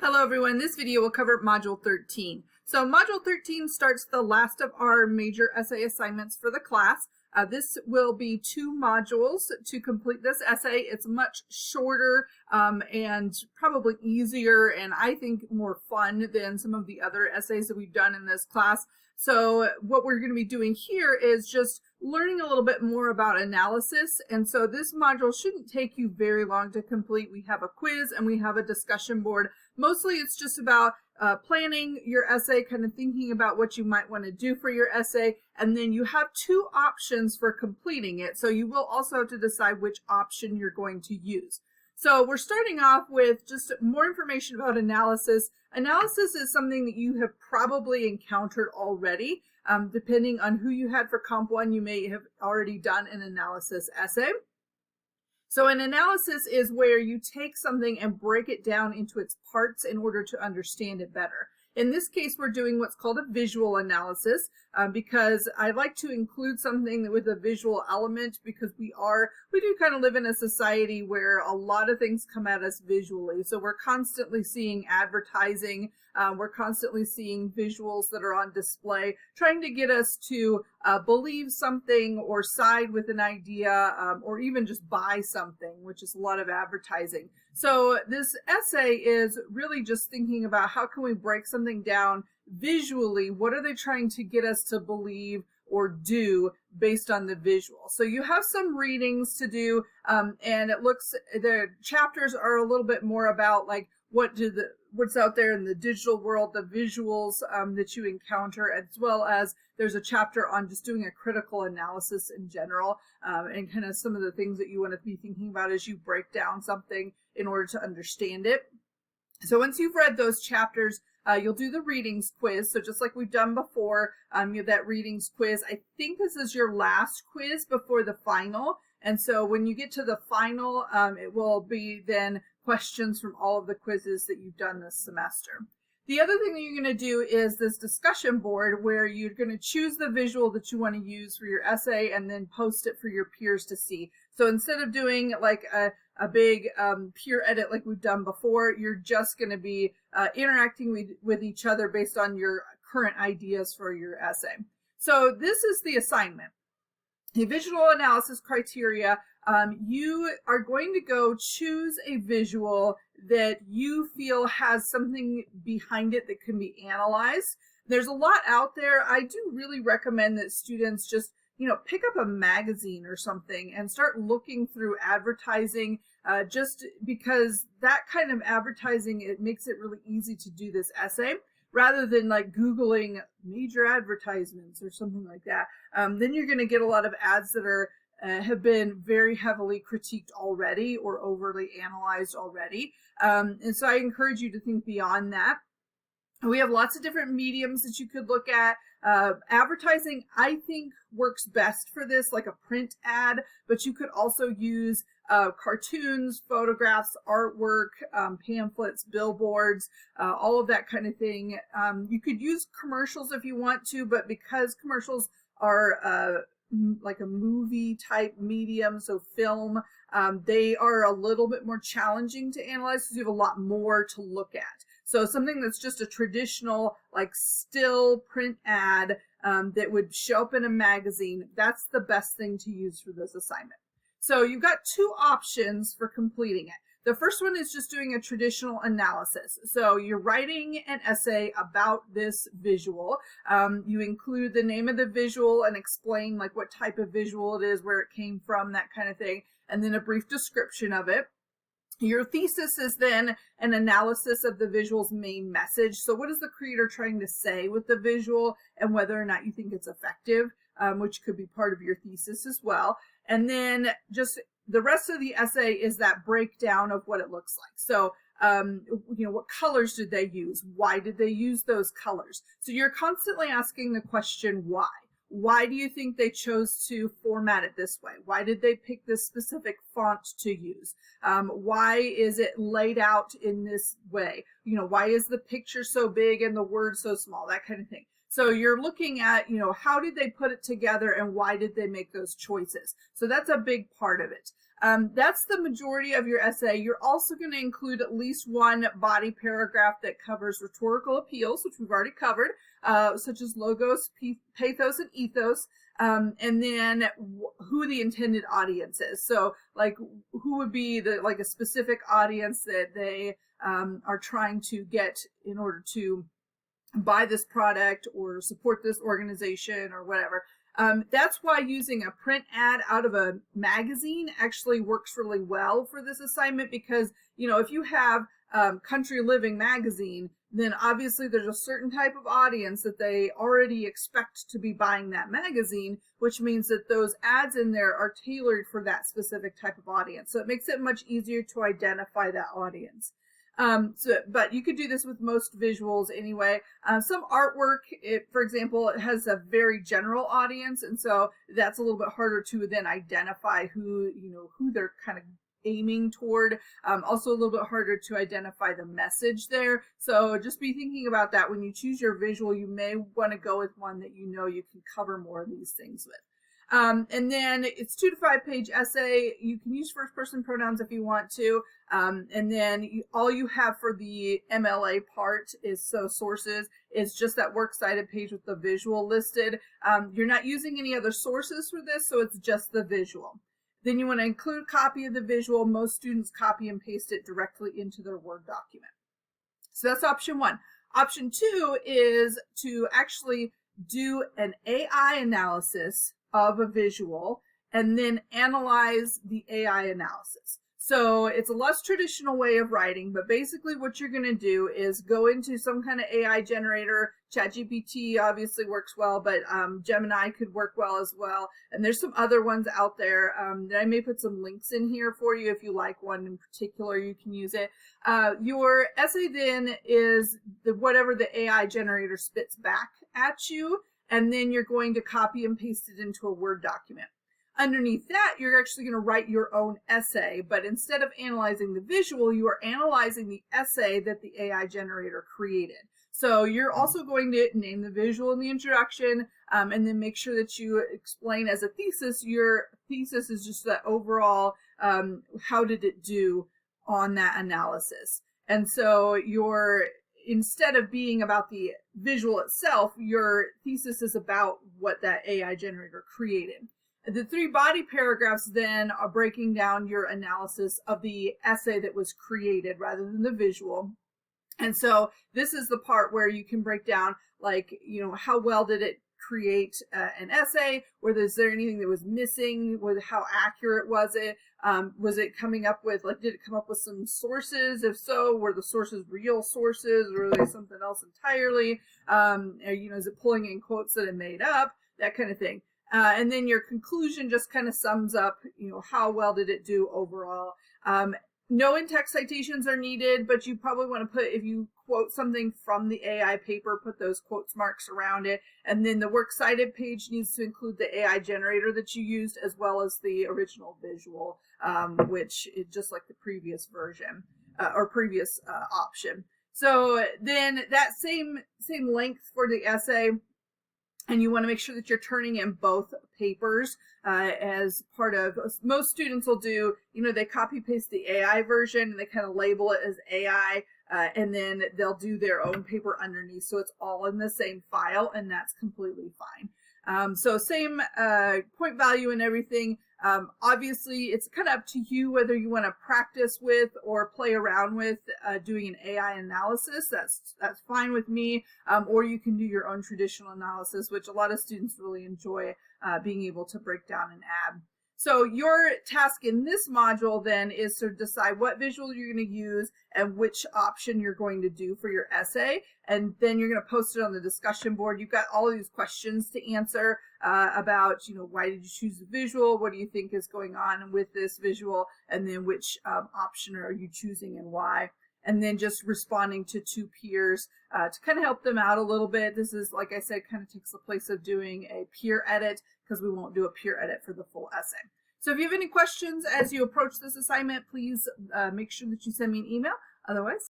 Hello everyone, this video will cover Module 13. So Module 13 starts the last of our major essay assignments for the class. This will be 2 modules to complete this essay. It's much shorter and probably easier and I think more fun than some of the other essays that we've done in this class. So what we're going to be doing here is just learning a little bit more about analysis, and so this module shouldn't take you very long to complete. We have a quiz and we have a discussion board. Mostly it's just about planning your essay, kind of thinking about what you might want to do for your essay, and then you have 2 options for completing it, so you will also have to decide which option you're going to use. So we're starting off with just more information about analysis. Analysis is something that you have probably encountered already. Depending on who you had for Comp 1, you may have already done an analysis essay. So an analysis is where you take something and break it down into its parts in order to understand it better. In this case, we're doing what's called a visual analysis because I like to include something with a visual element because we do kind of live in a society where a lot of things come at us visually. So we're constantly seeing advertising, we're constantly seeing visuals that are on display, trying to get us to believe something or side with an idea or even just buy something, which is a lot of advertising. So this essay is really just thinking about how can we break something down visually. What are they trying to get us to believe or do based on the visual? So you have some readings to do, and the chapters are a little bit more about like what's out there in the digital world, the visuals that you encounter, as well as there's a chapter on just doing a critical analysis in general, and kind of some of the things that you want to be thinking about as you break down something in order to understand it. So once you've read those chapters, you'll do the readings quiz. So just like we've done before, you have that readings quiz. I think this is your last quiz before the final. And so when you get to the final, it will be then questions from all of the quizzes that you've done this semester. The other thing that you're going to do is this discussion board where you're going to choose the visual that you want to use for your essay and then post it for your peers to see. So instead of doing like a big peer edit like we've done before, you're just going to be interacting with each other based on your current ideas for your essay. So this is the assignment. The visual analysis criteria, you are going to go choose a visual that you feel has something behind it that can be analyzed. There's a lot out there. I do really recommend that students just, pick up a magazine or something and start looking through advertising, just because that kind of advertising, it makes it really easy to do this essay. Rather than like Googling major advertisements or something like that, then you're going to get a lot of ads that have been very heavily critiqued already or overly analyzed already. And so I encourage you to think beyond that. We have lots of different mediums that you could look at. Advertising, I think, works best for this, like a print ad, but you could also use cartoons, photographs, artwork, pamphlets, billboards, all of that kind of thing. You could use commercials if you want to, but because commercials are like a movie type medium, so film, they are a little bit more challenging to analyze because you have a lot more to look at. So something that's just a traditional like still print ad that would show up in a magazine, that's the best thing to use for this assignment. So you've got 2 options for completing it. The first one is just doing a traditional analysis. So you're writing an essay about this visual. You include the name of the visual and explain like what type of visual it is, where it came from, that kind of thing, and then a brief description of it. Your thesis is then an analysis of the visual's main message. So what is the creator trying to say with the visual and whether or not you think it's effective, which could be part of your thesis as well. And then just the rest of the essay is that breakdown of what it looks like. So, what colors did they use? Why did they use those colors? So you're constantly asking the question, why? Why do you think they chose to format it this way? Why did they pick this specific font to use? Why is it laid out in this way? Why is the picture so big and the word so small? That kind of thing. So you're looking at, how did they put it together and why did they make those choices? So that's a big part of it. That's the majority of your essay. You're also going to include at least one body paragraph that covers rhetorical appeals, which we've already covered, such as logos, pathos, and ethos. And then who the intended audience is. So like who would be like a specific audience that they are trying to get in order to buy this product or support this organization or whatever. That's why using a print ad out of a magazine actually works really well for this assignment, because, you know, if you have Country Living magazine, then obviously there's a certain type of audience that they already expect to be buying that magazine, which means that those ads in there are tailored for that specific type of audience. So it makes it much easier to identify that audience. But you could do this with most visuals anyway. Some artwork, for example, it has a very general audience, and so that's a little bit harder to then identify who they're kind of aiming toward. Also a little bit harder to identify the message there. So just be thinking about that when you choose your visual. You may want to go with one that you know you can cover more of these things with. And then it's 2 to 5 page essay. You can use first person pronouns if you want to. And then all you have for the MLA part is sources is just that works cited page with the visual listed. You're not using any other sources for this, so it's just the visual. Then you want to include a copy of the visual. Most students copy and paste it directly into their Word document. So that's option 1. Option 2 is to actually do an AI analysis of a visual and then analyze the AI analysis. So it's a less traditional way of writing, but basically what you're going to do is go into some kind of AI generator. ChatGPT obviously works well, but Gemini could work well as well. And there's some other ones out there that I may put some links in here for you. If you like one in particular, you can use it. Your essay then is whatever the AI generator spits back at you, and then you're going to copy and paste it into a Word document. Underneath that, you're actually going to write your own essay, but instead of analyzing the visual, you are analyzing the essay that the AI generator created. So you're also going to name the visual in the introduction, and then make sure that you explain as a thesis. Your thesis is just the overall, how did it do on that analysis? And so instead of being about the visual itself, your thesis is about what that AI generator created. The 3 body paragraphs then are breaking down your analysis of the essay that was created rather than the visual. And so this is the part where you can break down, like, how well did it create an essay? Was there anything that was missing? How accurate was it? Was it coming up with, did it come up with some sources? If so, were the sources real sources, or were they something else entirely? Is it pulling in quotes that it made up? That kind of thing. And then your conclusion just kind of sums up, how well did it do overall. No in-text citations are needed, but you probably want to put, if you quote something from the AI paper, put those quotes marks around it. And then the works cited page needs to include the AI generator that you used, as well as the original visual, which is just like the previous version or previous option. So then that same length for the essay. And you want to make sure that you're turning in both papers as part of, most students will do, they copy paste the AI version and they kind of label it as AI, and then they'll do their own paper underneath. So it's all in the same file, and that's completely fine. So same point value and everything. Obviously, it's kind of up to you whether you want to practice with or play around with doing an AI analysis. That's fine with me. Or you can do your own traditional analysis, which a lot of students really enjoy being able to break down and add. So your task in this module then is to decide what visual you're going to use and which option you're going to do for your essay. And then you're going to post it on the discussion board. You've got all of these questions to answer about, why did you choose the visual? What do you think is going on with this visual? And then which option are you choosing and why? And then just responding to 2 peers to kind of help them out a little bit. This is, like I said, kind of takes the place of doing a peer edit, because we won't do a peer edit for the full essay. So if you have any questions as you approach this assignment, please make sure that you send me an email. Otherwise,